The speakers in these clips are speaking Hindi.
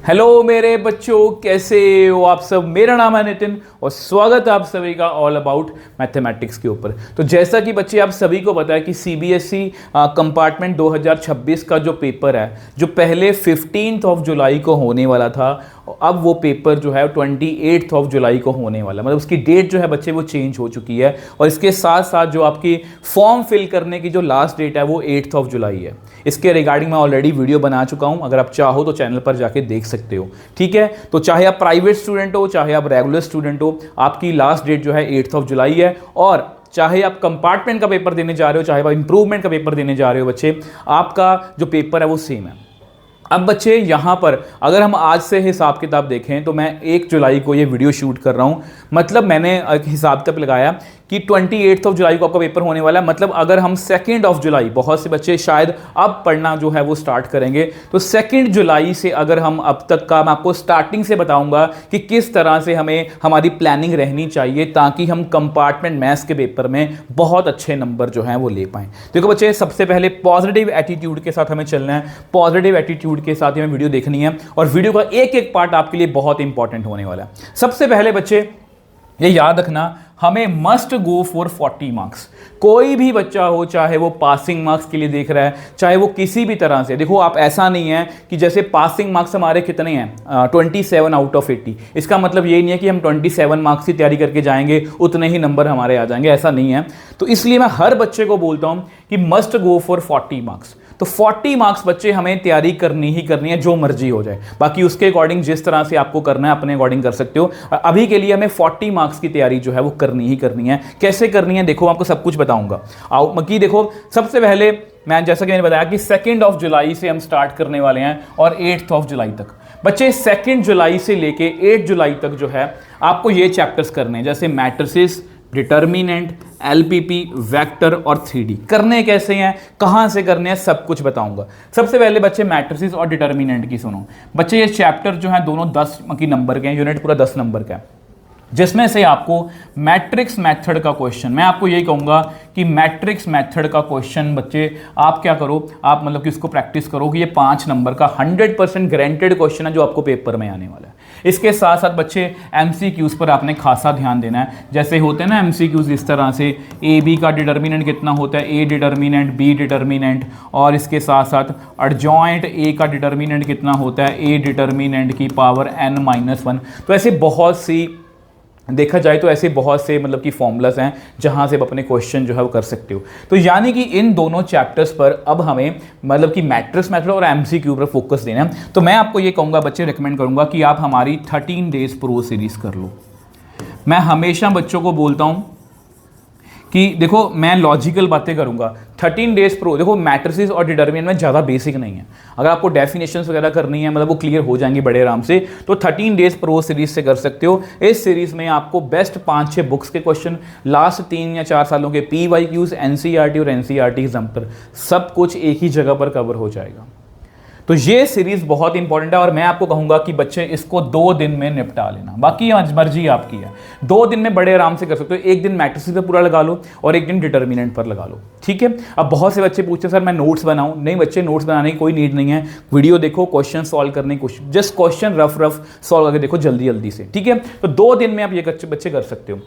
हेलो मेरे बच्चों, कैसे हो आप सब। मेरा नाम है नितिन और स्वागत है आप सभी का ऑल अबाउट मैथमेटिक्स के ऊपर। तो जैसा कि बच्चे आप सभी को पता है कि सीबीएसई कंपार्टमेंट 2026 का जो पेपर है, जो पहले 15 जुलाई को होने वाला था, अब वो पेपर जो है 28 जुलाई को होने वाला, मतलब उसकी डेट जो है बच्चे वो चेंज हो चुकी है। और इसके साथ साथ जो आपकी फॉर्म फिल करने की जो लास्ट डेट है वो 8 जुलाई है। इसके रिगार्डिंग मैं ऑलरेडी वीडियो बना चुका हूं, अगर आप चाहो तो चैनल पर जाके देख सकते हो। ठीक है, तो चाहे आप प्राइवेट स्टूडेंट हो चाहे आप रेगुलर स्टूडेंट हो, आपकी लास्ट डेट जो है 8 जुलाई है। और चाहे आप कंपार्टमेंट का पेपर देने जा रहे हो चाहे आप इंप्रूवमेंट का पेपर देने जा रहे हो बच्चे, आपका जो पेपर है वो सेम है। अब बच्चे यहाँ पर अगर हम आज से हिसाब किताब देखें तो मैं 1 जुलाई को ये वीडियो शूट कर रहा हूँ, मतलब मैंने एक हिसाब किताब लगाया कि 28 जुलाई को आपका पेपर होने वाला है। मतलब अगर हम 2 जुलाई, बहुत से बच्चे शायद अब पढ़ना जो है वो स्टार्ट करेंगे, तो 2 जुलाई से अगर हम अब तक का, मैं आपको स्टार्टिंग से बताऊंगा कि किस तरह से हमें हमारी प्लानिंग रहनी चाहिए ताकि हम कंपार्टमेंट मैथ्स के पेपर में बहुत अच्छे नंबर जो हैं वो ले पाएं। देखो बच्चे, सबसे पहले पॉजिटिव एटीट्यूड के साथ हमें चलना है, पॉजिटिव एटीट्यूड के साथ ही हमें वीडियो देखनी है और वीडियो का एक एक पार्ट आपके लिए बहुत इंपॉर्टेंट होने वाला है। सबसे पहले बच्चे ये याद रखना, हमें मस्ट गो फॉर 40 मार्क्स। कोई भी बच्चा हो, चाहे वो पासिंग मार्क्स के लिए देख रहा है चाहे वो किसी भी तरह से, देखो आप ऐसा नहीं है कि जैसे पासिंग मार्क्स हमारे कितने हैं 27 आउट ऑफ 80, इसका मतलब ये नहीं है कि हम 27 मार्क्स की तैयारी करके जाएंगे उतने ही नंबर हमारे आ जाएंगे, ऐसा नहीं है। तो इसलिए मैं हर बच्चे को बोलता हूं कि मस्ट गो फॉर 40 मार्क्स। तो 40 मार्क्स बच्चे हमें तैयारी करनी ही करनी है, जो मर्जी हो जाए। बाकी उसके अकॉर्डिंग जिस तरह से आपको करना है अपने अकॉर्डिंग कर सकते हो। अभी के लिए हमें 40 मार्क्स की तैयारी जो है वो करनी ही करनी है। कैसे करनी है देखो, आपको सब कुछ बताऊंगा। आओ मकी, देखो सबसे पहले मैं, जैसा कि मैंने बताया कि 2 जुलाई से हम स्टार्ट करने वाले हैं और 8 जुलाई तक। बच्चे 2 जुलाई से लेके 8 जुलाई तक जो है आपको ये चैप्टर्स करने हैं, जैसे मैट्रिसेस, डिटर्मिनेंट, एलपीपी, वेक्टर और 3D। करने कैसे हैं, कहां से करने हैं, सब कुछ बताऊंगा। सबसे पहले बच्चे मैट्रिसेस और डिटर्मिनेंट की सुनो। बच्चे ये चैप्टर जो है दोनों 10 की नंबर के हैं, यूनिट पूरा 10 नंबर का है, जिसमें से आपको मैट्रिक्स मेथड का क्वेश्चन, मैं आपको यही कहूंगा कि मैट्रिक्स मेथड का क्वेश्चन बच्चे आप क्या करो, आप मतलब कि उसको प्रैक्टिस करो कि ये 5 नंबर का 100% गारंटेड क्वेश्चन है जो आपको पेपर में आने वाला है। इसके साथ साथ बच्चे एमसीक्यूज पर आपने खासा ध्यान देना है। जैसे होते हैं ना एमसीक्यूज इस तरह से, ए बी का डिटर्मिनेंट कितना होता है, ए डिटर्मिनेंट, बी डिटर्मिनेंट, और इसके साथ साथ एडजॉइंट ए का डिटर्मिनेंट कितना होता है, ए डिटर्मिनेंट की पावर n-1। तो ऐसे बहुत सी, देखा जाए तो ऐसे बहुत से मतलब कि फॉर्मूलाज हैं जहां से आप अपने क्वेश्चन जो है वो कर सकते हो। तो यानी कि इन दोनों चैप्टर्स पर अब हमें मतलब कि मैट्रिक्स मेथड और एमसीक्यू पर फोकस देना है। तो मैं आपको ये कहूँगा बच्चे, रिकमेंड करूँगा कि आप हमारी 13 डेज प्रो सीरीज कर लो। मैं हमेशा बच्चों को बोलता हूँ कि देखो मैं लॉजिकल बातें करूंगा। 13 डेज प्रो, देखो मैट्रिसेस और डिटर्मिनेंट में ज़्यादा बेसिक नहीं है, अगर आपको डेफिनेशंस वगैरह करनी है मतलब वो क्लियर हो जाएंगी बड़े आराम से, तो 13 डेज प्रो सीरीज से कर सकते हो। इस सीरीज में आपको बेस्ट 5-6 बुक्स के क्वेश्चन, लास्ट 3 या 4 सालों के PYQs, NCERT और NCERT एग्जाम्पल, सब कुछ एक ही जगह पर कवर हो जाएगा। तो ये सीरीज बहुत इंपॉर्टेंट है और मैं आपको कहूंगा कि बच्चे इसको 2 दिन में निपटा लेना, बाकी मर्जी आपकी है। 2 दिन में बड़े आराम से कर सकते हो। एक दिन मैट्रिसेस पे पूरा लगा लो और एक दिन डिटर्मिनेंट पर लगा लो, ठीक है। अब बहुत से बच्चे पूछते हैं सर मैं नोट्स बनाऊं, नहीं बच्चे नोट्स बनाने की कोई नीड नहीं है। वीडियो देखो, क्वेश्चन सॉल्व करने की कोशिश, जस्ट क्वेश्चन रफ सॉल्व करके देखो जल्दी जल्दी से, ठीक है। तो 2 दिन में आप ये बच्चे कर सकते हो।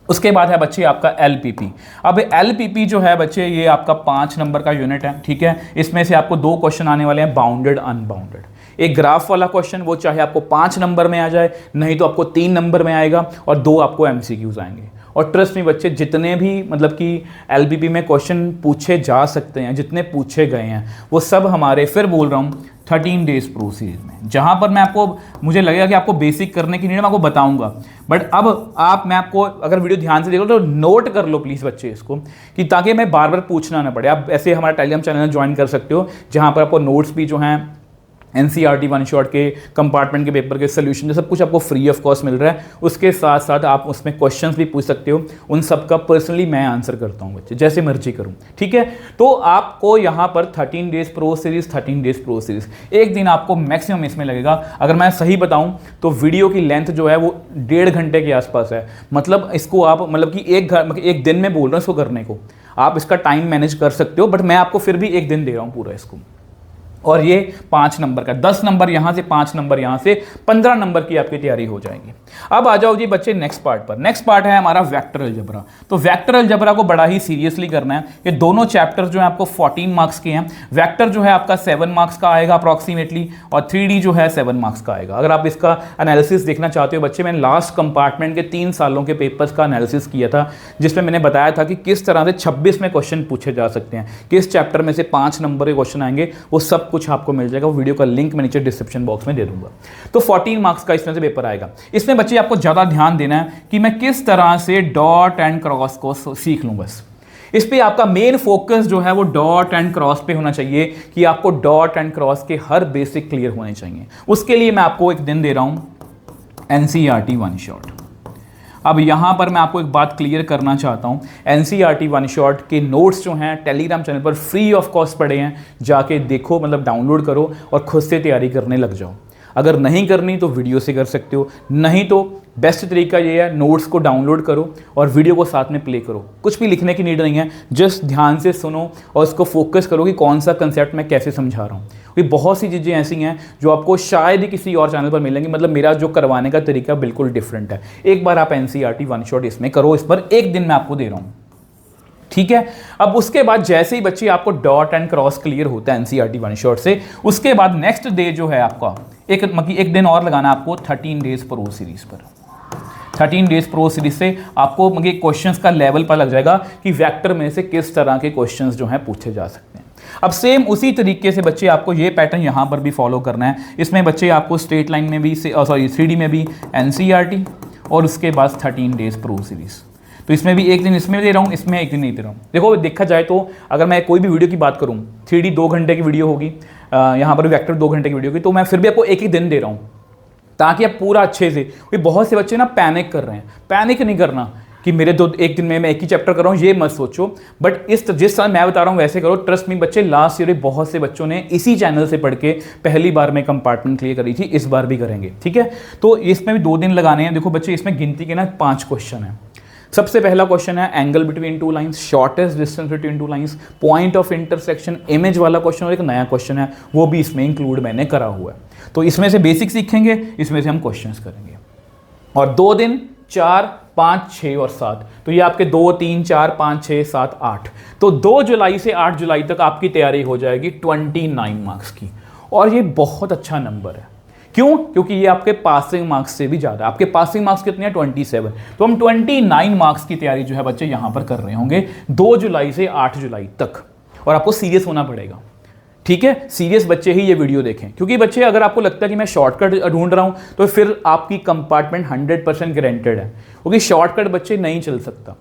उसके बाद है बच्चे आपका एलपीपी। अब एलपीपी जो है बच्चे ये आपका 5 नंबर का यूनिट है, ठीक है। इसमें से आपको 2 क्वेश्चन आने वाले हैं, बाउंडेड अनबाउंडेड। एक ग्राफ वाला क्वेश्चन, वो चाहे आपको 5 नंबर में आ जाए, नहीं तो आपको 3 नंबर में आएगा, और 2 आपको एमसीक्यूज आएंगे। और ट्रस्ट में बच्चे, जितने भी मतलब कि एलपीपी में क्वेश्चन पूछे जा सकते हैं, जितने पूछे गए हैं, वो सब हमारे, फिर बोल रहा हूँ 13 डेज प्रो सीरीज में, जहां पर मैं आपको, मुझे लगेगा कि आपको बेसिक करने की नीड, मैं आपको बताऊंगा। बट अब मैं आपको, अगर वीडियो ध्यान से देखो तो नोट कर लो प्लीज बच्चे इसको, कि ताकि मैं बार बार पूछना ना पड़े। आप ऐसे हमारा टेलीग्राम चैनल ज्वाइन कर सकते हो, जहां पर आपको नोट्स भी जो हैं NCERT 1 शॉट के, कंपार्टमेंट के पेपर के सोल्यूशन, सब कुछ आपको फ्री ऑफ कॉस्ट मिल रहा है। उसके साथ साथ आप उसमें क्वेश्चंस भी पूछ सकते हो, उन सब का पर्सनली मैं आंसर करता हूं बच्चे, जैसे मर्जी करूं, ठीक है। तो आपको यहां पर 13 days pro series, 13 days pro series, एक दिन आपको मैक्सिमम इसमें लगेगा। अगर मैं सही बताऊं तो वीडियो की लेंथ जो है वो 1.5 घंटे के आसपास है। मतलब इसको आप मतलब कि एक दिन में बोल रहा हूं इसको करने को, आप इसका टाइम मैनेज कर सकते हो, बट मैं आपको फिर भी एक दिन दे रहा हूं पूरा इसको। और ये 5 नंबर का, 10 नंबर यहाँ से, 5 नंबर यहाँ से, 15 नंबर की आपकी तैयारी हो जाएगी। अब आ जाओ जी बच्चे नेक्स्ट पार्ट पर। नेक्स्ट पार्ट है हमारा वेक्टर अलजेब्रा। तो वेक्टर अलजेब्रा को बड़ा ही सीरियसली करना है। ये दोनों चैप्टर जो है आपको 14 मार्क्स के हैं। वेक्टर जो है आपका 7 मार्क्स का आएगा अप्रॉक्सीमेटली, और 3D जो है 7 मार्क्स का आएगा। अगर आप इसका एनालिसिस देखना चाहते हो बच्चे, मैंने लास्ट कंपार्टमेंट के 3 सालों के पेपर्स का एनालिसिस किया था, जिसमें मैंने बताया था कि किस तरह से 26 में क्वेश्चन पूछे जा सकते हैं, किस चैप्टर में से 5 नंबर के क्वेश्चन आएंगे, वो सब कुछ आपको मिल जाएगा। वो वीडियो का लिंक मैं नीचे डिस्क्रिप्शन बॉक्स में दे दूंगा। तो 14 मार्क्स का इसमें से पेपर आएगा। इसमें बच्चे आपको ज़्यादा ध्यान देना है कि मैं किस तरह से डॉट एंड क्रॉस को सीख लूँ। बस इस पे आपका मेन फोकस जो है वो डॉट एंड क्रॉस पे होना चाहिए, कि आपको डॉट एंड क्रॉस के हर बेसिक क्लियर होने चाहिए। उसके लिए मैं आपको एक दिन दे रहा हूँ NCERT वन शॉट। अब यहाँ पर मैं आपको एक बात क्लियर करना चाहता हूँ, NCERT वन शॉट के नोट्स जो हैं टेलीग्राम चैनल पर फ्री ऑफ कॉस्ट पड़े हैं। जाके देखो, मतलब डाउनलोड करो और खुद से तैयारी करने लग जाओ। अगर नहीं करनी तो वीडियो से कर सकते हो, नहीं तो बेस्ट तरीका ये है नोट्स को डाउनलोड करो और वीडियो को साथ में प्ले करो। कुछ भी लिखने की नीड नहीं है, जस्ट ध्यान से सुनो और इसको फोकस करो कि कौन सा कंसेप्ट मैं कैसे समझा रहा हूँ। क्योंकि बहुत सी चीज़ें ऐसी हैं जो आपको शायद ही किसी और चैनल पर मिलेंगी। मतलब मेरा जो करवाने का तरीका बिल्कुल डिफरेंट है। एक बार आप NCERT वन शॉट इसमें करो, इस पर एक दिन मैं आपको दे रहा हूँ, ठीक है। अब उसके बाद जैसे ही बच्चे आपको डॉट एंड क्रॉस क्लियर होता है NCERT वन शॉट से, उसके बाद नेक्स्ट डे जो है आपका एक दिन और लगाना आपको 13 डेज प्रो सीरीज पर। 13 डेज प्रो सीरीज से आपको क्वेश्चंस का लेवल पता लग जाएगा कि वेक्टर में से किस तरह के क्वेश्चंस जो हैं पूछे जा सकते हैं। अब सेम उसी तरीके से बच्चे आपको ये पैटर्न यहाँ पर भी फॉलो करना है। इसमें बच्चे आपको स्ट्रेट लाइन में भी 3D में भी NCERT, और उसके बाद 13 डेज प्रो सीरीज। तो इसमें भी एक दिन इसमें दे रहा हूँ, इसमें एक दिन नहीं दे रहा हूँ। देखो देखा जाए तो अगर मैं कोई भी वीडियो की बात करूँ, 3D 2 घंटे की वीडियो होगी, यहाँ पर वेक्टर 2 घंटे की वीडियो होगी, तो मैं फिर भी आपको एक ही दिन दे रहा हूँ ताकि आप पूरा अच्छे से। क्योंकि बहुत से बच्चे ना पैनिक कर रहे हैं। पैनिक नहीं करना कि मेरे एक दिन में मैं एक ही चैप्टर कर रहा हूँ, ये मत सोचो। बट जिस तरह मैं बता रहा हूँ वैसे करो। ट्रस्ट मी बच्चे, लास्ट ईयर बहुत से बच्चों ने इसी चैनल से पढ़ के पहली बार में कंपार्टमेंट क्लियर करी थी, इस बार भी करेंगे, ठीक है। तो इसमें भी 2 दिन लगाने हैं। देखो बच्चे, इसमें गिनती के ना 5 क्वेश्चन है। सबसे पहला क्वेश्चन है angle between 2 lines, shortest distance between 2 lines, point of intersection, image वाला क्वेश्चन, और एक नया क्वेश्चन है वो भी इसमें इंक्लूड मैंने करा हुआ है। तो इसमें से बेसिक सीखेंगे, इसमें से हम क्वेश्चंस करेंगे। और 2 दिन 4, 5, 6 और 7, तो ये आपके 2, 3, 4, 5, 6, 7, 8। तो 2 जुलाई से 8 जुलाई तक आपकी तैयारी हो जाएगी 29 मार्क्स की। और ये बहुत अच्छा नंबर है। क्यों? क्योंकि ये आपके पासिंग मार्क्स से भी ज़्यादा। आपके पासिंग मार्क्स कितने हैं? 27। तो हम 29 मार्क्स की तैयारी जो है बच्चे यहाँ पर कर रहे होंगे 2 जुलाई से 8 जुलाई तक। और आपको सीरियस होना पड़ेगा, ठीक है। सीरियस बच्चे ही ये वीडियो देखें। क्योंकि बच्चे, अगर आपको लगता है कि मैं शॉर्टकट ढूंढ रहा हूँ, तो फिर आपकी कंपार्टमेंट 100% गारंटेड है। क्योंकि शॉर्टकट बच्चे नहीं चल सकता।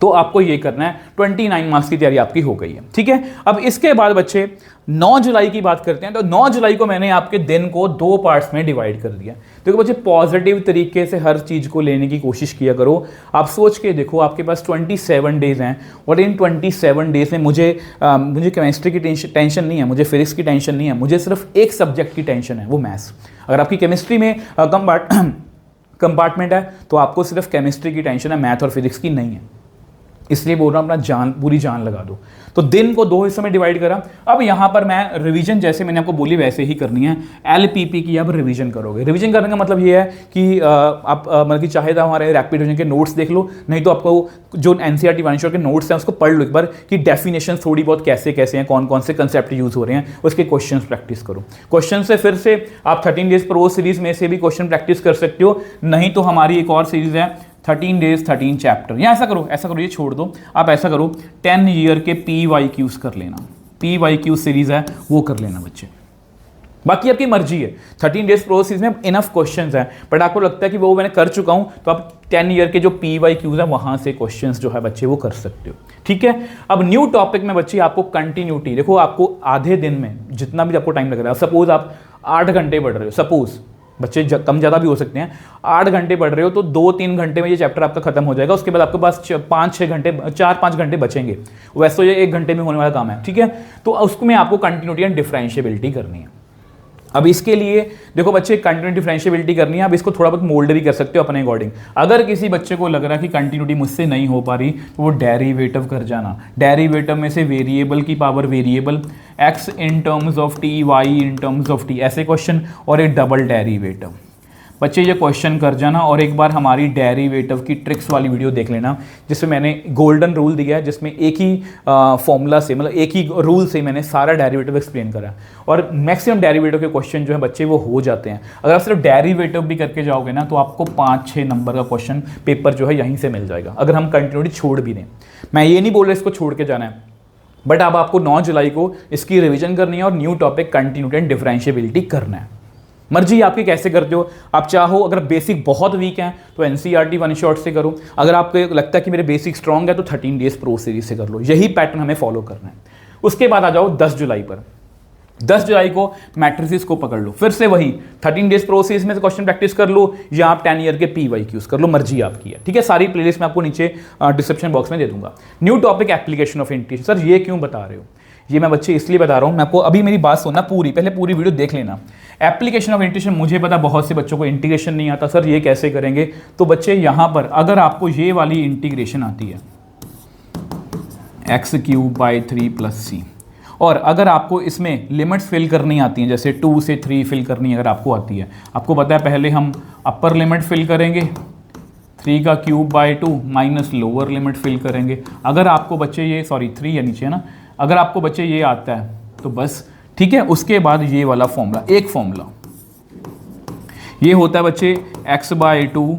तो आपको ये करना है। 29 मार्क्स की तैयारी आपकी हो गई है, ठीक है। अब इसके बाद बच्चे 9 जुलाई की बात करते हैं। तो 9 जुलाई को मैंने आपके दिन को 2 पार्ट्स में डिवाइड कर दिया। देखो बच्चे, पॉजिटिव तरीके से हर चीज़ को लेने की कोशिश किया करो। आप सोच के देखो, आपके पास 27 डेज हैं, और इन 27 डेज में मुझे केमिस्ट्री की टेंशन नहीं है, मुझे फिजिक्स की टेंशन नहीं है, मुझे सिर्फ एक सब्जेक्ट की टेंशन है, वो मैथ्स। अगर आपकी केमिस्ट्री में कंपार्टमेंट है तो आपको सिर्फ केमिस्ट्री की टेंशन है, मैथ और फिजिक्स की नहीं है। इसलिए बोल रहा हूँ, अपना पूरी जान लगा दो। तो दिन को 2 हिस्सों में डिवाइड करा। अब यहाँ पर मैं रिवीजन, जैसे मैंने आपको बोली वैसे ही करनी है। LPP की अब रिवीजन करोगे। रिवीजन करने का मतलब ये है कि आप मतलब कि चाहे तो हमारे रैपिड रिवीजन के नोट्स देख लो, नहीं तो आपको जो NCERT वन शॉट के नोट्स हैं उसको पढ़ लो एक बार, कि डेफिनेशन थोड़ी बहुत कैसे कैसे हैं, कौन कौन से कंसेप्ट यूज़ हो रहे हैं, उसके क्वेश्चन प्रैक्टिस करो। क्वेश्चन से फिर से आप 13 डेज प्रो सीरीज में से भी क्वेश्चन प्रैक्टिस कर सकते हो। नहीं तो हमारी एक और सीरीज है 13 डेज 13 चैप्टर। या ऐसा करो, ये छोड़ दो, आप ऐसा करो 10 ईयर के PYQs कर लेना। PYQ सीरीज है वो कर लेना बच्चे। बाकी आपकी मर्जी है। 13 डेज प्रो सीरीज में इनफ क्वेश्चंस हैं, बट आपको लगता है कि वो मैंने कर चुका हूं, तो आप 10 ईयर के जो PYQs हैं वहां से क्वेश्चंस जो है बच्चे वो कर सकते हो, ठीक है। अब न्यू टॉपिक में बच्चे आपको कंटिन्यूटी, देखो आपको आधे दिन में जितना भी आपको टाइम लग रहा है, सपोज आप 8 घंटे पढ़ रहे हो, सपोज बच्चे कम ज़्यादा भी हो सकते हैं, 8 घंटे पढ़ रहे हो तो 2-3 घंटे में ये चैप्टर आपका खत्म हो जाएगा। उसके बाद आपके पास 4-5 घंटे बचेंगे। वैसे तो ये 1 घंटे में होने वाला काम है, ठीक है। तो उसको में आपको कंटिन्यूटी एंड डिफरेंशिएबिलिटी करनी है। अब इसके लिए देखो बच्चे, कंटिन्यूटी डिफरेंशिएबिलिटी करनी है। अब इसको थोड़ा बहुत मोल्ड भी कर सकते हो अपने अकॉर्डिंग। अगर किसी बच्चे को लग रहा है कि कंटिन्यूटी मुझसे नहीं हो पा रही, तो वो डेरिवेटिव कर जाना। डेरिवेटिव में से वेरिएबल की power variable, x in terms of t, y in terms of t, ऐसे क्वेश्चन, और एक डबल डेरिवेटिव। बच्चे ये क्वेश्चन कर जाना और एक बार हमारी डेरिवेटिव की ट्रिक्स वाली वीडियो देख लेना, जिसमें मैंने गोल्डन रूल दिया है, जिसमें एक ही फॉर्मूला से, मतलब एक ही रूल से मैंने सारा डेरिवेटिव एक्सप्लेन करा, और मैक्सिमम डेरिवेटिव के क्वेश्चन जो है बच्चे वो हो जाते हैं। अगर आप सिर्फ डेरिवेटिव भी करके जाओगे ना तो आपको 5-6 नंबर का क्वेश्चन पेपर जो है यहीं से मिल जाएगा, अगर हम कंटिन्यूटी छोड़ भी दें। मैं ये नहीं बोल रहा इसको छोड़ के जाना है, बट अब आपको 9 जुलाई को इसकी रिविजन करनी है और new topic continuity and differentiability करना है। मर्जी आपकी कैसे करते हो, आप चाहो अगर बेसिक बहुत वीक हैं तो एनसीईआरटी वन शॉट से करो, अगर आपको लगता है कि मेरे बेसिक स्ट्रॉन्ग है तो 13 डेज प्रो सीरीज से कर लो। यही पैटर्न हमें फॉलो करना है। उसके बाद आ जाओ 10 जुलाई पर। 10 जुलाई को मैट्रिसेस को पकड़ लो, फिर से वही 13 डेज प्रो सीरीज में से क्वेश्चन प्रैक्टिस कर लो, या आप 10 ईयर के PYQs कर लो, मर्जी आपकी है। ठीक है, सारी प्लेलिस्ट मैं आपको नीचे डिस्क्रिप्शन बॉक्स में दे दूंगा। New topic application of integration. Sir ये क्यों बता रहे हो? ये मैं बच्चे इसलिए बता रहा हूँ, मैं आपको अभी मेरी बात सुनना पूरी, पहले पूरी वीडियो देख लेना। एप्लीकेशन ऑफ इंटीग्रेशन, मुझे पता बहुत से बच्चों को इंटीग्रेशन नहीं आता, सर ये कैसे करेंगे? तो बच्चे यहाँ पर अगर आपको ये वाली इंटीग्रेशन आती है x³ 3+c, और अगर आपको इसमें लिमिट्स फिल करनी आती हैं, जैसे 2 से 3 फिल करनी अगर आपको आती है, आपको पता है पहले हम अपर लिमिट फिल करेंगे 3³ माइनस लोअर लिमिट फिल करेंगे। अगर आपको बच्चे ये 3 है नीचे है ना, अगर आपको बच्चे ये आता है तो बस ठीक है। उसके बाद ये वाला फॉर्मूला, एक फॉर्मूला ये होता है बच्चे x/2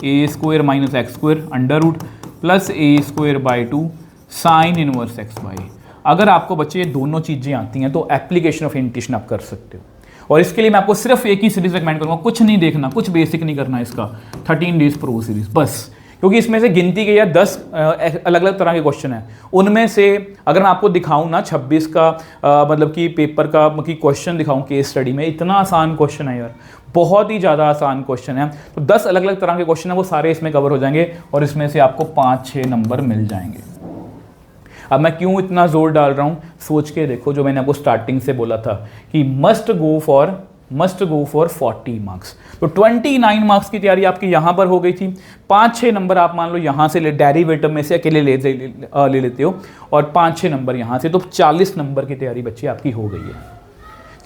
a² minus x² under root plus a² sine inverse x/a। अगर आपको बच्चे ये दोनों चीज़ें आती हैं तो एप्लीकेशन ऑफ इंटीग्रेशन आप कर सकते हो। और इसके लिए मैं आपको सिर्फ एक ही सीरीज रिकमेंड करूँगा, कुछ नहीं देखना, कुछ बेसिक नहीं करना इसका, 13 डेज प्रो सीरीज बस। क्योंकि इसमें से गिनती के या 10 अलग अलग तरह के क्वेश्चन हैं, उनमें से अगर मैं आपको दिखाऊं ना 26 का मतलब कि पेपर का कि क्वेश्चन दिखाऊं केस स्टडी में, इतना आसान क्वेश्चन है यार, बहुत ही ज़्यादा आसान क्वेश्चन है। तो 10 अलग अलग तरह के क्वेश्चन हैं, वो सारे इसमें कवर हो जाएंगे और इसमें से आपको 5-6 नंबर मिल जाएंगे। अब मैं क्यों इतना जोर डाल रहा हूँ, सोच के देखो, जो मैंने आपको स्टार्टिंग से बोला था कि मस्ट गो फॉर 40 मार्क्स। तो 29 मार्क्स की तैयारी आपकी यहाँ पर हो गई थी। 5-6 नंबर आप मान लो यहाँ से डेरिवेटिव में से अकेले ले लेते हो, और 5-6 नंबर यहाँ से, तो 40 नंबर की तैयारी बच्ची आपकी हो गई है।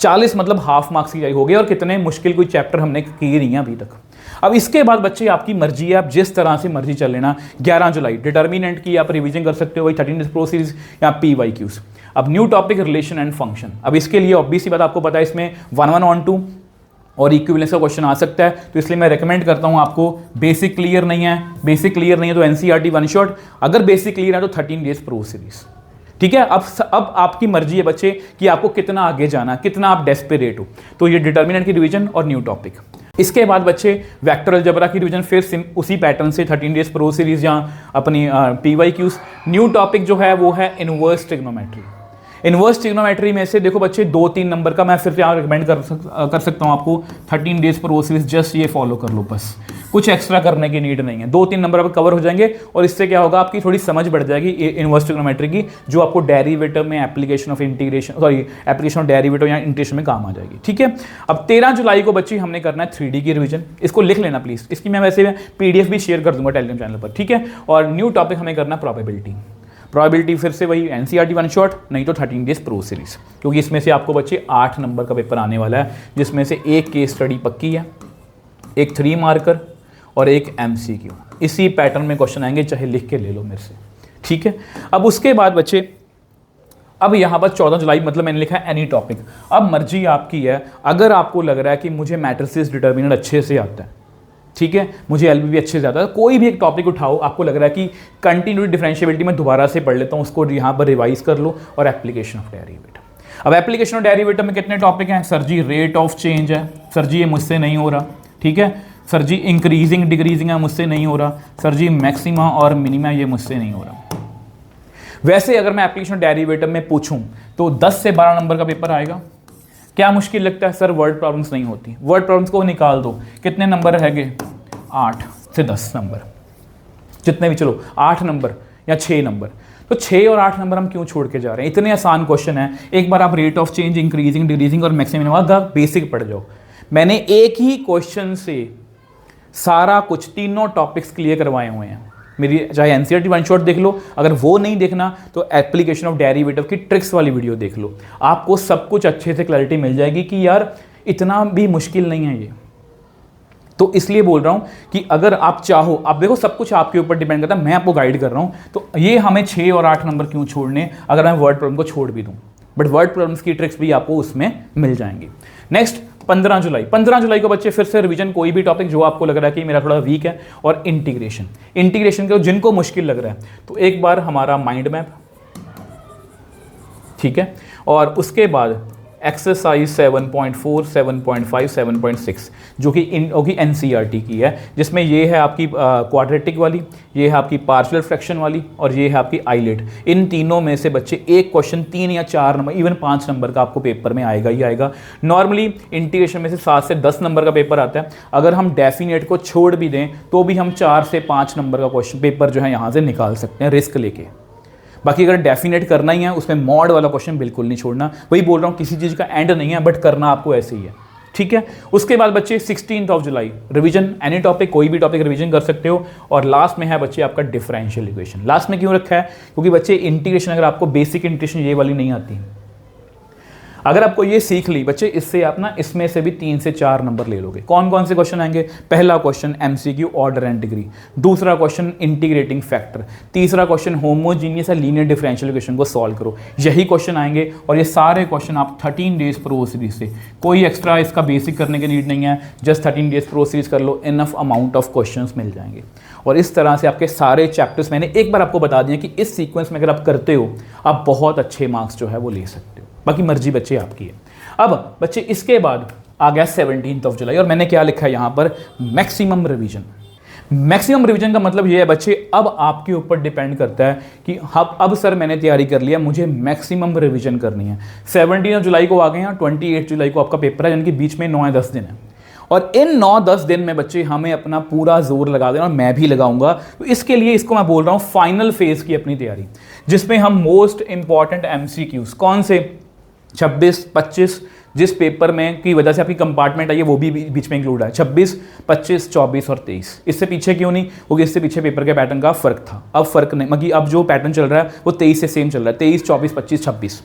40 मतलब हाफ मार्क्स की तैयारी हो गई, और कितने मुश्किल कोई चैप्टर हमने किए नहीं है अभी तक। अब इसके बाद बच्चे आपकी मर्जी है, आप जिस तरह से मर्जी चल लेना। 11 जुलाई डिटर्मिनेंट की आप रिवीजन कर सकते हो, वही 13 डेज प्रो सीरीज या PYQs। अब new topic relation and function. अब इसके लिए ऑब्वियसली बात आपको पता है, इसमें 1-1-on-2 और इक्विवेलेंस का क्वेश्चन आ सकता है, तो इसलिए मैं रेकमेंड करता हूं आपको, बेसिक क्लियर नहीं है तो एनसीईआरटी वन शॉट, अगर बेसिक क्लियर है तो 13 डेज प्रो सीरीज। ठीक है, अब आपकी मर्जी है बच्चे कि आपको कितना आगे जाना, कितना आप डेस्परेट हो। तो ये डिटर्मिनेंट की रिवीजन और न्यू टॉपिक। इसके बाद बच्चे वेक्टर अलजेब्रा की रिवीजन, फिर उसी पैटर्न से 13 डेज प्रो सीरीज या अपनी PYQs। न्यू टॉपिक जो है वो है इनवर्स ट्रिग्नोमेट्री। इनवर्स ट्रिग्नोमेट्री में से देखो बच्चे 2-3 नंबर का मैं फिर यहाँ रिकमेंड कर सकता हूँ आपको, 13 डेज प्रो सीरीज, जस्ट ये फॉलो कर लो बस, कुछ एक्स्ट्रा करने की नीड नहीं है। 2-3 नंबर आप कवर हो जाएंगे और इससे क्या होगा, आपकी थोड़ी समझ बढ़ जाएगी इनवर्स ट्रिग्नोमेट्री की, जो आपको डेरिवेटिव में एप्लीकेशन ऑफ ऑफ डेरिवेटिव या इंटीग्रेशन में काम आ जाएगी। ठीक है, अब 13 जुलाई को बच्ची हमने करना है 3D की रिवीजन। इसको लिख लेना प्लीज, इसकी मैं वैसे PDF भी शेयर कर दूंगा टेलीग्राम चैनल पर। ठीक है, और न्यू टॉपिक हमें करना प्रोबेबिलिटी, फिर से वही एनसीईआरटी वन शॉट, नहीं तो 13 डेज प्रो सीरीज, क्योंकि इसमें से आपको बच्चे 8 नंबर का पेपर आने वाला है, जिसमें से एक केस स्टडी पक्की है, एक 3 मार्कर और एक MCQ। इसी पैटर्न में क्वेश्चन आएंगे, चाहे लिख के ले लो मेरे से। ठीक है, अब उसके बाद बच्चे, अब यहाँ पर 14 जुलाई मतलब मैंने लिखा है एनी टॉपिक। अब मर्जी आपकी है, अगर आपको लग रहा है कि मुझे मैट्रिसेस डिटर्मिनेंट अच्छे से आता है, ठीक है, मुझे LBB अच्छे से आता है, कोई भी एक टॉपिक उठाओ, आपको लग रहा है कि कंटिन्यूटी डिफरेंशिएबिलिटी में दोबारा से पढ़ लेता हूँ, उसको यहाँ पर रिवाइज कर लो, और एप्लीकेशन ऑफ डेरिवेटिव। अब एप्लीकेशन ऑफ डेरिवेटिव में कितने टॉपिक हैं? Sir ji rate of change है, सर जी ये मुझसे नहीं हो रहा। ठीक है, सर जी इंक्रीजिंग डिक्रीजिंग है, मुझसे नहीं हो रहा। सर जी मैक्सिमा और मिनिमा, ये मुझसे नहीं हो रहा। वैसे अगर मैं एप्लीकेशन डेरिवेटिव में पूछूं तो 10 से 12 नंबर का पेपर आएगा। क्या मुश्किल लगता है? सर वर्ड प्रॉब्लम्स नहीं होती, वर्ड प्रॉब्लम्स को निकाल दो, कितने नंबर रहेंगे? 8 से 10 नंबर, जितने भी, चलो 8 नंबर या 6 नंबर। तो 6 और 8 नंबर हम क्यों छोड़ के जा रहे हैं? इतने आसान क्वेश्चन है, एक बार आप rate of change, increasing decreasing और मैक्सिमम का बेसिक पढ़ जाओ। मैंने एक ही क्वेश्चन से सारा कुछ, तीनों टॉपिक्स क्लियर करवाए हुए हैं। मेरी चाहे एनसीईआरटी वन शॉट देख लो, अगर वो नहीं देखना तो एप्लीकेशन ऑफ डेरिवेटिव की ट्रिक्स वाली वीडियो देख लो, आपको सब कुछ अच्छे से क्लैरिटी मिल जाएगी कि यार इतना भी मुश्किल नहीं है ये। तो इसलिए बोल रहा हूं कि अगर आप चाहो, आप देखो सब कुछ आपके ऊपर डिपेंड करता है, मैं आपको गाइड कर रहा हूं, तो ये हमें 6 और 8 नंबर क्यों छोड़ने अगर मैं वर्ड प्रॉब्लम को छोड़ भी दूं, बट वर्ड प्रॉब्लम्स की ट्रिक्स भी आपको उसमें मिल जाएंगी। नेक्स्ट 15 जुलाई को बच्चे फिर से रिवीजन, कोई भी टॉपिक जो आपको लग रहा है कि मेरा थोड़ा वीक है, और इंटीग्रेशन को जिनको मुश्किल लग रहा है तो एक बार हमारा माइंड मैप, ठीक है, और उसके बाद एक्सरसाइज 7.4, 7.5, 7.6 जो कि एनसीईआरटी की है, जिसमें ये है आपकी क्वाड्रेटिक वाली, ये है आपकी पार्शियल फ्रैक्शन वाली, और ये है आपकी आइलेट। इन तीनों में से बच्चे एक क्वेश्चन 3 या 4 नंबर, इवन 5 नंबर का आपको पेपर में आएगा ही आएगा। नॉर्मली इंटीग्रेशन में से 7 से 10 नंबर का पेपर आता है, अगर हम डेफिनेट को छोड़ भी दें तो भी हम 4 से 5 नंबर का क्वेश्चन पेपर जो है यहाँ से निकाल सकते हैं रिस्क लेके। बाकी अगर डेफिनेट करना ही है उसमें मॉड वाला क्वेश्चन बिल्कुल नहीं छोड़ना, वही बोल रहा हूँ किसी चीज़ का एंड नहीं है, बट करना आपको ऐसे ही है, ठीक है। उसके बाद बच्चे 16 जुलाई रिवीजन, एनी टॉपिक, कोई भी टॉपिक रिवीजन कर सकते हो। और लास्ट में है बच्चे आपका डिफरेंशियल इक्वेशन। लास्ट में क्यों रखा है, क्योंकि बच्चे इंटीग्रेशन, अगर आपको बेसिक इंटीग्रेशन ये वाली नहीं आती, अगर आपको ये सीख ली बच्चे, इससे आप ना इसमें से भी 3 से 4 नंबर ले लोगे। कौन कौन से क्वेश्चन आएंगे, पहला question MCQ order and degree, दूसरा क्वेश्चन इंटीग्रेटिंग फैक्टर, तीसरा क्वेश्चन होमोजीनियस या लीनियर डिफरेंशियल इक्वेशन को सॉल्व करो, यही क्वेश्चन आएंगे। और ये सारे क्वेश्चन आप 13 डेज प्रो सीरीज से, कोई एक्स्ट्रा इसका बेसिक करने की नीड नहीं है, जस्ट 13 डेज प्रो सीरीज कर लो, इनफ अमाउंट ऑफ क्वेश्चन मिल जाएंगे। और इस तरह से आपके सारे चैप्टर्स मैंने एक बार आपको बता दिया कि इस सीक्वेंस में अगर आप करते हो आप बहुत अच्छे मार्क्स जो है वो ले सकते हो, बाकी मर्जी बच्चे आपकी है। अब बच्चे इसके बाद आ गया 17 जुलाई, और मैंने क्या लिखा है यहाँ पर, मैक्सिमम रिवीजन। मैक्सिमम रिवीजन का मतलब ये है बच्चे, अब आपके ऊपर डिपेंड करता है कि अब सर मैंने तैयारी कर लिया, मुझे मैक्सिमम रिवीजन करनी है। 17 जुलाई को आ गए हैं, 28 जुलाई को आपका पेपर है, यानी कि बीच में 9 या 10 दिन है। और इन 9-10 दिन में बच्चे हमें अपना पूरा जोर लगा देना, और मैं भी लगाऊंगा। तो इसके लिए इसको मैं बोल रहा हूँ फाइनल फेज की अपनी तैयारी, जिसमें हम मोस्ट इंपॉर्टेंट एमसीक्यूज, कौन से 26, 25, जिस पेपर में की वजह से आपकी कंपार्टमेंट आई है वो भी बीच में इंक्लूड है, 26, 25, 24 और 23। इससे पीछे क्यों नहीं, क्योंकि इससे पीछे पेपर के पैटर्न का फर्क था, अब फर्क नहीं, मतलब अब जो पैटर्न चल रहा है वो 23 से सेम चल रहा है, 23, 24, 25, 26।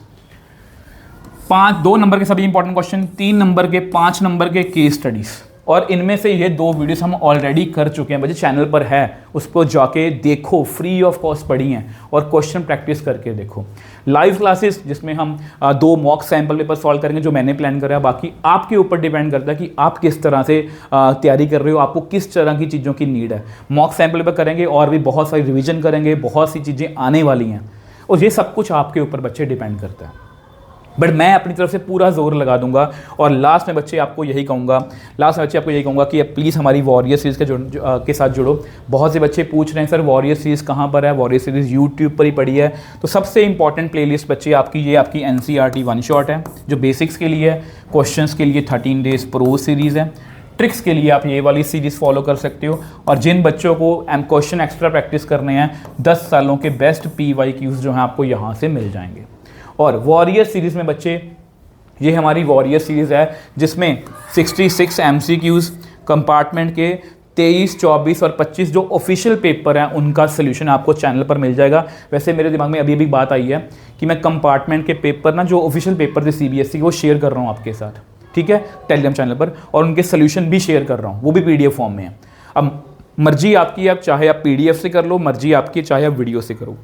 2 नंबर के सभी इंपॉर्टेंट क्वेश्चन, 3 नंबर के, 5 नंबर के केस स्टडीज, और इनमें से ये 2 वीडियोस हम ऑलरेडी कर चुके हैं बच्चे, चैनल पर है, उसको जाके देखो, फ्री ऑफ कॉस्ट पढ़ी हैं, और क्वेश्चन प्रैक्टिस करके देखो। लाइव क्लासेस जिसमें हम 2 मॉक सैंपल पेपर सॉल्व करेंगे जो मैंने प्लान करा है, बाकी आपके ऊपर डिपेंड करता है कि आप किस तरह से तैयारी कर रहे हो, आपको किस तरह की चीज़ों की नीड है। मॉक सैंपल पेपर करेंगे और भी बहुत सारी रिविजन करेंगे, बहुत सी चीज़ें आने वाली हैं, और ये सब कुछ आपके ऊपर बच्चे डिपेंड करता है, बट मैं अपनी तरफ से पूरा जोर लगा दूंगा। और लास्ट में बच्चे आपको यही कहूँगा, कि प्लीज़ हमारी वॉरियर सीरीज़ के साथ जुड़ो। बहुत से बच्चे पूछ रहे हैं सर वॉरियर सीरीज़ कहाँ पर है, वॉरियर सीरीज़ यूट्यूब पर ही पड़ी है। तो सबसे इंपॉर्टेंट प्लेलिस्ट बच्चे आपकी, ये आपकी एनसीईआरटी वन शॉट है जो बेसिक्स के लिए है, क्वेश्चंस के लिए 13 डेज प्रो सीरीज़ है, ट्रिक्स के लिए आप ये वाली सीरीज़ फॉलो कर सकते हो। और जिन बच्चों को क्वेश्चन एक्स्ट्रा प्रैक्टिस करने हैं, 10 सालों के बेस्ट PYQs जो हैं आपको यहाँ से मिल जाएंगे। और वॉरियर सीरीज़ में बच्चे, ये हमारी वॉरियर सीरीज़ है जिसमें 66 MCQs, कंपार्टमेंट के 23, 24 और 25 जो ऑफिशियल पेपर हैं उनका सोल्यूशन आपको चैनल पर मिल जाएगा। वैसे मेरे दिमाग में अभी भी बात आई है कि मैं कंपार्टमेंट के पेपर ना, जो ऑफिशियल पेपर थे CBSE, वो शेयर कर रहा हूँ आपके साथ, ठीक है, टेलीग्राम चैनल पर, और उनके सोल्यूशन भी शेयर कर रहा हूँ, वो भी PDF फॉर्म में है। अब मर्जी आपकी, आप चाहे आप PDF से कर लो, मर्जी आपकी चाहे आप वीडियो से करो।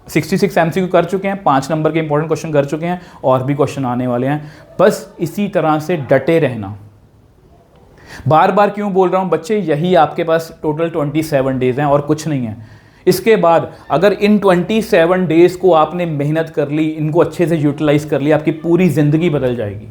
66 MCQ कर चुके हैं, 5 नंबर के इंपॉर्टेंट क्वेश्चन कर चुके हैं, और भी क्वेश्चन आने वाले हैं। बस इसी तरह से डटे रहना। बार बार क्यों बोल रहा हूं बच्चे, यही आपके पास टोटल 27 डेज हैं और कुछ नहीं है। इसके बाद अगर इन 27 डेज को आपने मेहनत कर ली, इनको अच्छे से यूटिलाइज कर लिया, आपकी पूरी ज़िंदगी बदल जाएगी।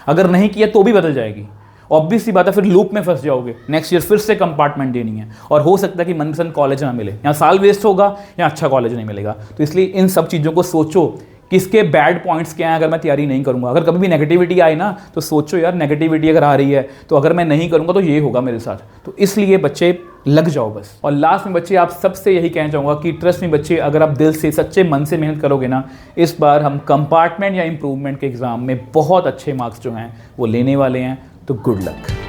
अगर नहीं किया तो भी बदल जाएगी। ऑब्वियस सी बात है, फिर लूप में फंस जाओगे, नेक्स्ट ईयर फिर से कंपार्टमेंट देनी है, और हो सकता है कि मनपसंद कॉलेज ना मिले, या साल वेस्ट होगा या अच्छा कॉलेज नहीं मिलेगा। तो इसलिए इन सब चीज़ों को सोचो कि इसके बैड पॉइंट्स क्या हैं अगर मैं तैयारी नहीं करूंगा। अगर कभी भी नेगेटिविटी आए ना तो सोचो यार, नेगेटिविटी अगर आ रही है तो अगर मैं नहीं करूंगा तो ये होगा मेरे साथ। तो इसलिए बच्चे लग जाओ बस। और लास्ट में बच्चे आप सबसे यही कहना चाहूँगा कि ट्रस्ट में बच्चे, अगर आप दिल से सच्चे मन से मेहनत करोगे ना, इस बार हम कंपार्टमेंट या इंप्रूवमेंट के एग्ज़ाम में बहुत अच्छे मार्क्स जो हैं वो लेने वाले हैं। तो गुड लक।